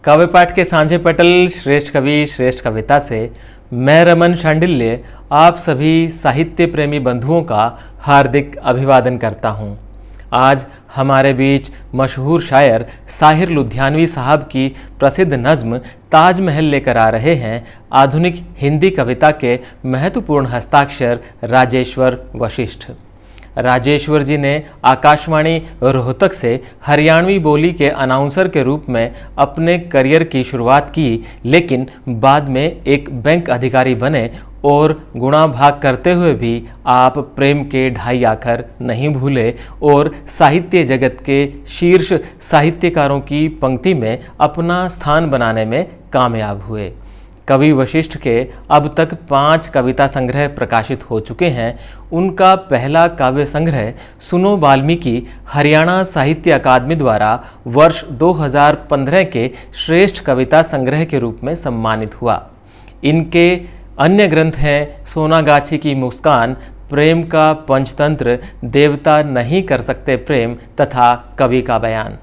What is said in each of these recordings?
काव्य पाठ के सांझे पटल श्रेष्ठ कवि श्रेष्ठ कविता से मैं रमन शांडिल्य आप सभी साहित्य प्रेमी बंधुओं का हार्दिक अभिवादन करता हूं। आज हमारे बीच मशहूर शायर साहिर लुधियानवी साहब की प्रसिद्ध नज्म ताजमहल लेकर आ रहे हैं आधुनिक हिंदी कविता के महत्वपूर्ण हस्ताक्षर राजेश्वर वशिष्ठ। राजेश्वर जी ने आकाशवाणी रोहतक से हरियाणवी बोली के अनाउंसर के रूप में अपने करियर की शुरुआत की, लेकिन बाद में एक बैंक अधिकारी बने और गुणा भाग करते हुए भी आप प्रेम के ढाई आखर नहीं भूले और साहित्य जगत के शीर्ष साहित्यकारों की पंक्ति में अपना स्थान बनाने में कामयाब हुए। कवि वशिष्ठ के अब तक 5 कविता संग्रह प्रकाशित हो चुके हैं। उनका पहला काव्य संग्रह सुनो वाल्मीकि हरियाणा साहित्य अकादमी द्वारा वर्ष 2015 के श्रेष्ठ कविता संग्रह के रूप में सम्मानित हुआ। इनके अन्य ग्रंथ हैं सोनागाछी की मुस्कान, प्रेम का पंचतंत्र, देवता नहीं कर सकते प्रेम तथा कवि का बयान।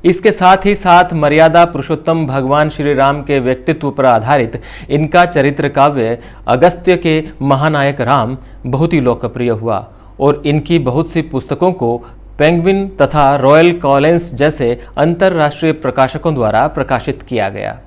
इसके साथ ही साथ मर्यादा पुरुषोत्तम भगवान श्री राम के व्यक्तित्व पर आधारित इनका चरित्र काव्य अगस्त्य के महानायक राम बहुत ही लोकप्रिय हुआ और इनकी बहुत सी पुस्तकों को पेंगुइन तथा रॉयल कॉलिंस जैसे अंतर्राष्ट्रीय प्रकाशकों द्वारा प्रकाशित किया गया।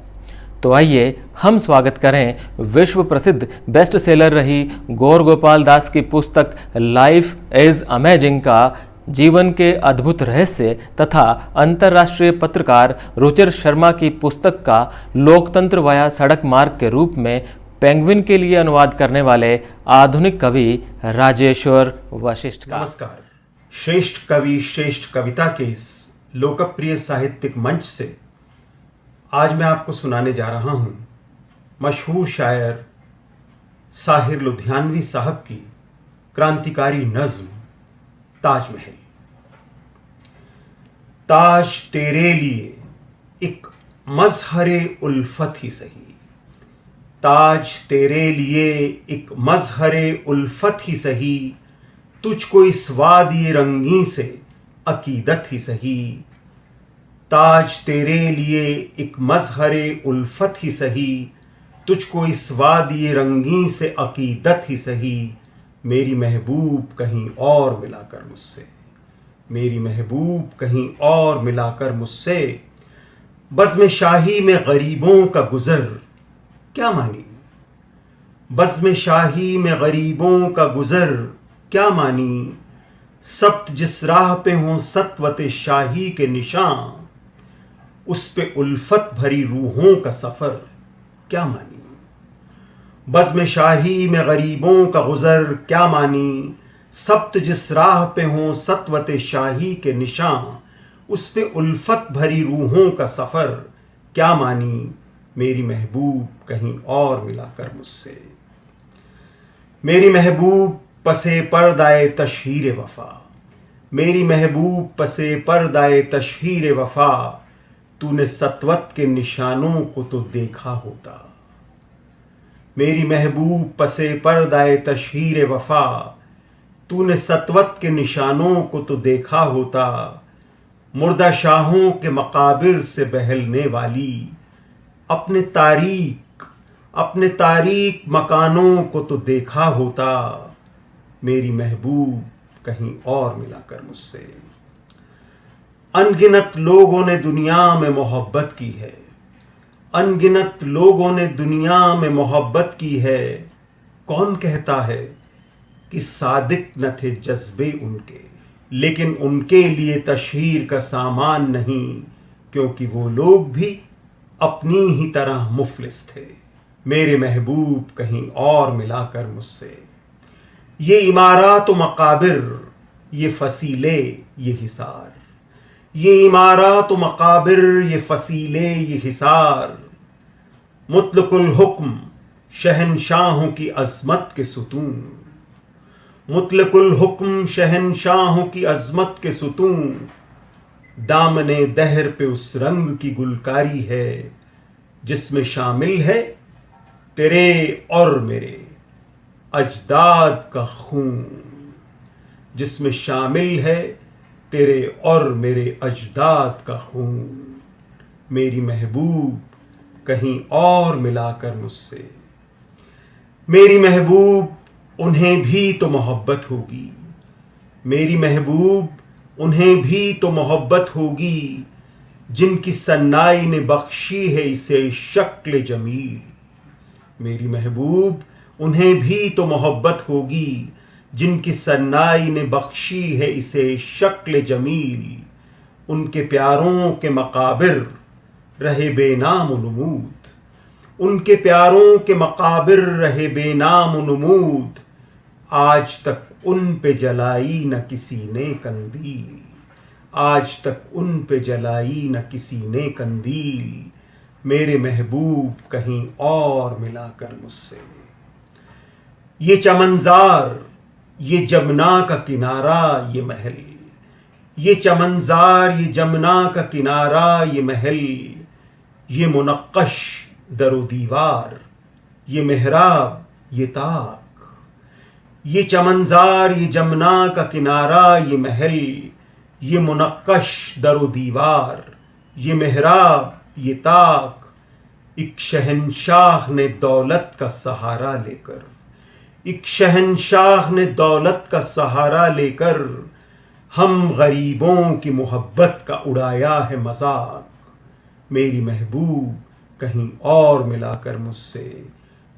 तो आइए हम स्वागत करें विश्व प्रसिद्ध बेस्ट सेलर रही गौर गोपाल दास की पुस्तक लाइफ इज अमेजिंग का जीवन के अद्भुत रहस्य तथा अंतर्राष्ट्रीय पत्रकार रुचिर शर्मा की पुस्तक का लोकतंत्र वाया सड़क मार्ग के रूप में पेंगुइन के लिए अनुवाद करने वाले आधुनिक कवि राजेश्वर वशिष्ठ का। नमस्कार। श्रेष्ठ कवि श्रेष्ठ कविता के इस लोकप्रिय साहित्यिक मंच से आज मैं आपको सुनाने जा रहा हूं मशहूर शायर साहिर लुधियानवी साहब की क्रांतिकारी नज्म ताजमहल। ताज तेरे लिए एक मजहरे उल्फत ही सही, ताज तेरे लिए एक मजहरे उल्फत ही सही, तुझको इस वादी रंगी से अकीदत ही सही। ताज तेरे लिए एक मजहरे उल्फत ही सही, तुझको इस वादी रंगी से अकीदत ही सही। मेरी महबूब कहीं और मिलाकर मुझसे, मेरी महबूब कहीं और मिलाकर मुझसे, बज़्म शाही में गरीबों का गुजर क्या मानी, बज़्म शाही में गरीबों का गुजर क्या मानी। सब्त जिस राह पे हों सत्वत शाही के निशान, उस पे उल्फत भरी रूहों का सफर क्या मानी। बज़्म शाही में गरीबों का गुजर क्या मानी, सब्त जिस राह पे हों सत्वत शाही के निशान, उस पे उल्फत भरी रूहों का सफर क्या मानी। मेरी महबूब कहीं और मिलाकर मुझसे, मेरी महबूब पसे पर्दाए तशहीर वफा, मेरी महबूब पसे पर्दाए तशहीर वफा। तूने सत्वत के निशानों को तो देखा होता, मेरी महबूब पसे पर्दाए तशहीर वफा। तूने सत्वत के निशानों को तो देखा होता, मुर्दा शाहों के मकाबिर से बहलने वाली अपने तारीक मकानों को तो देखा होता। मेरी महबूब कहीं और मिलाकर मुझसे। अनगिनत लोगों ने दुनिया में मोहब्बत की है, अनगिनत लोगों ने दुनिया में मोहब्बत की है। कौन कहता है कि सादिक न थे जज्बे उनके, लेकिन उनके लिए तशहीर का सामान नहीं, क्योंकि वो लोग भी अपनी ही तरह मुफलिस थे। मेरे महबूब कहीं और मिलाकर मुझसे। ये इमारात व मकाबिर, ये फसीले, ये हिसार, ये इमारात व मकाबिर, ये फसीले, ये हिसार। मुतलकुल हुक्म शहनशाहों की अजमत के सुतून, मुतलकुल हुक्म शहनशाहों की अजमत के सुतून। दामने दहर पे उस रंग की गुलकारी है, जिसमें शामिल है तेरे और मेरे अजदाद का खून, जिसमें शामिल है तेरे और मेरे अजदाद का खून। मेरी महबूब कहीं और मिलाकर मुझसे। मेरी महबूब उन्हें भी तो मोहब्बत होगी, मेरी महबूब उन्हें भी तो मोहब्बत होगी, जिनकी सन्नाई ने बख्शी है इसे शक्ल जमील। मेरी महबूब उन्हें भी तो मोहब्बत होगी, जिनकी सन्नाई ने बख्शी है इसे शक्ल जमील। उनके प्यारों के मकाबिर रहे बेनाम नमूद, उनके प्यारों के मकाबिर रहे बेनाम नमूद, आज तक उन पे जलाई न किसी ने कंदील, आज तक उन पे जलाई न किसी ने कंदील। मेरे महबूब कहीं और मिलाकर मुझसे। ये चमनजार, ये जमुना का किनारा, ये महल, ये चमनजार, ये जमुना का किनारा, ये महल, ये मुनक्कश दरो दीवार, ये मेहराब, ये ताक। ये चमनजार, ये जमुना का किनारा, ये महल, ये मुनक्कश दरो दीवार, ये मेहराब, ये ताक। एक शहंशाह ने दौलत का सहारा लेकर, एक शहंशाह ने दौलत का सहारा लेकर, हम गरीबों की मोहब्बत का उड़ाया है मजाक। मेरी महबूब कहीं और मिलाकर मुझसे,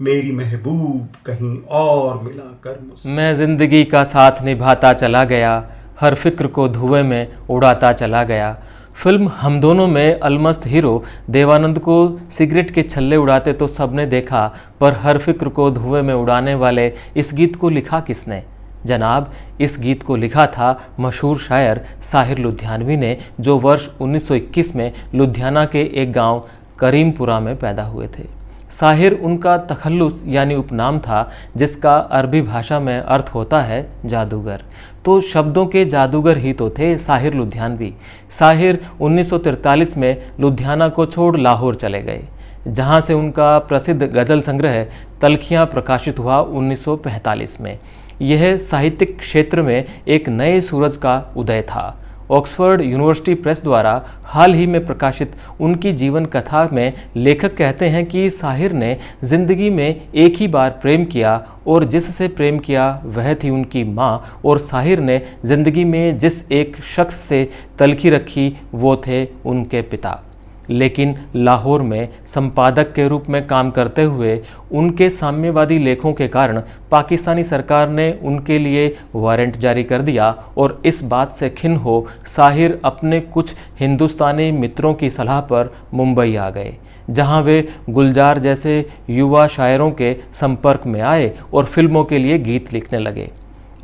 मेरी महबूब कहीं और मिलाकर मुझसे। मैं ज़िंदगी का साथ निभाता चला गया, हर फिक्र को धुएं में उड़ाता चला गया। फिल्म हम दोनों में अलमस्त हीरो देवानंद को सिगरेट के छल्ले उड़ाते तो सबने देखा, पर हर फिक्र को धुएं में उड़ाने वाले इस गीत को लिखा किसने? जनाब, इस गीत को लिखा था मशहूर शायर साहिर लुधियानवी ने, जो वर्ष 1921 में लुधियाना के एक गांव करीमपुरा में पैदा हुए थे। साहिर उनका तखल्लुस यानी उपनाम था, जिसका अरबी भाषा में अर्थ होता है जादूगर। तो शब्दों के जादूगर ही तो थे साहिर लुधियानवी। साहिर 1943 में लुधियाना को छोड़ लाहौर चले गए, जहां से उनका प्रसिद्ध गज़ल संग्रह तलखियां प्रकाशित हुआ 1945 में। यह साहित्यिक क्षेत्र में एक नए सूरज का उदय था। ऑक्सफोर्ड यूनिवर्सिटी प्रेस द्वारा हाल ही में प्रकाशित उनकी जीवन कथा में लेखक कहते हैं कि साहिर ने जिंदगी में एक ही बार प्रेम किया और जिससे प्रेम किया वह थी उनकी माँ, और साहिर ने जिंदगी में जिस एक शख्स से तलखी रखी वो थे उनके पिता। लेकिन लाहौर में संपादक के रूप में काम करते हुए उनके साम्यवादी लेखों के कारण पाकिस्तानी सरकार ने उनके लिए वारंट जारी कर दिया, और इस बात से खिन्न हो साहिर अपने कुछ हिंदुस्तानी मित्रों की सलाह पर मुंबई आ गए, जहां वे गुलजार जैसे युवा शायरों के संपर्क में आए और फिल्मों के लिए गीत लिखने लगे।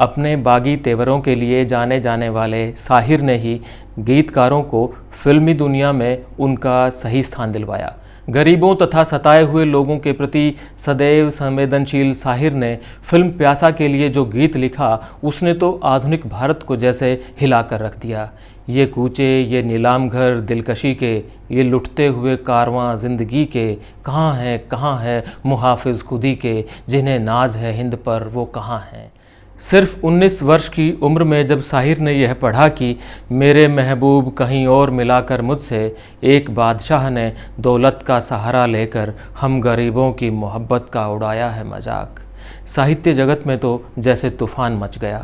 अपने बागी तेवरों के लिए जाने जाने वाले साहिर ने ही गीतकारों को फिल्मी दुनिया में उनका सही स्थान दिलवाया। गरीबों तथा सताए हुए लोगों के प्रति सदैव संवेदनशील साहिर ने फिल्म प्यासा के लिए जो गीत लिखा, उसने तो आधुनिक भारत को जैसे हिला कर रख दिया। ये कूचे, ये नीलाम घर दिलकशी के, ये लुटते हुए कारवां ज़िंदगी के, कहाँ है मुहाफिज खुदी के, जिन्हें नाज है हिंद पर वो कहाँ हैं। सिर्फ 19 वर्ष की उम्र में जब साहिर ने यह पढ़ा कि मेरे महबूब कहीं और मिलाकर मुझसे, एक बादशाह ने दौलत का सहारा लेकर हम गरीबों की मोहब्बत का उड़ाया है मजाक, साहित्य जगत में तो जैसे तूफान मच गया,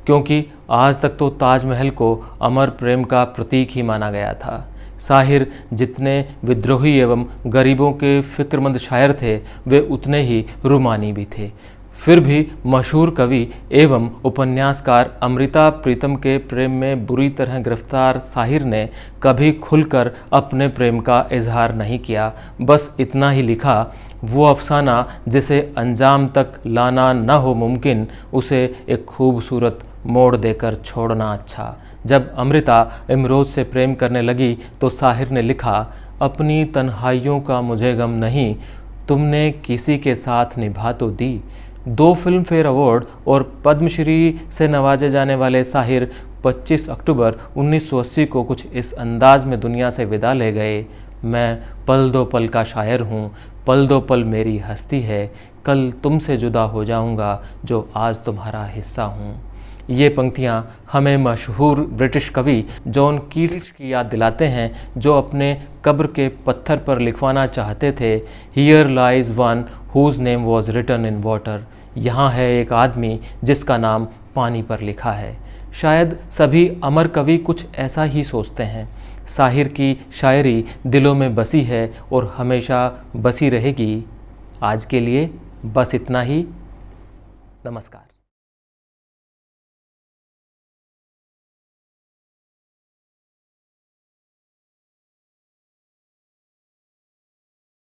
क्योंकि आज तक तो ताजमहल को अमर प्रेम का प्रतीक ही माना गया था। साहिर जितने विद्रोही एवं गरीबों के फिक्रमंद शायर थे, वे उतने ही रूमानी भी थे। फिर भी मशहूर कवि एवं उपन्यासकार अमृता प्रीतम के प्रेम में बुरी तरह गिरफ्तार साहिर ने कभी खुलकर अपने प्रेम का इजहार नहीं किया। बस इतना ही लिखा, वो अफसाना जिसे अंजाम तक लाना न हो मुमकिन, उसे एक खूबसूरत मोड़ देकर छोड़ना अच्छा। जब अमृता इमरोज़ से प्रेम करने लगी तो साहिर ने लिखा, अपनी तन्हाइयों का मुझे गम नहीं, तुमने किसी के साथ निभा तो दी। 2 फिल्म फेयर अवार्ड और पद्मश्री से नवाजे जाने वाले साहिर 25 अक्टूबर 1980 को कुछ इस अंदाज में दुनिया से विदा ले गए, मैं पल दो पल का शायर हूँ, पल दो पल मेरी हस्ती है, कल तुमसे जुदा हो जाऊँगा जो आज तुम्हारा हिस्सा हूँ। ये पंक्तियाँ हमें मशहूर ब्रिटिश कवि जॉन कीट्स की याद दिलाते हैं, जो अपने कब्र के पत्थर पर लिखवाना चाहते थे, here lies one whose name was written in water. यहाँ है एक आदमी जिसका नाम पानी पर लिखा है। शायद सभी अमर कवि कुछ ऐसा ही सोचते हैं। साहिर की शायरी दिलों में बसी है और हमेशा बसी रहेगी। आज के लिए बस इतना ही। नमस्कार।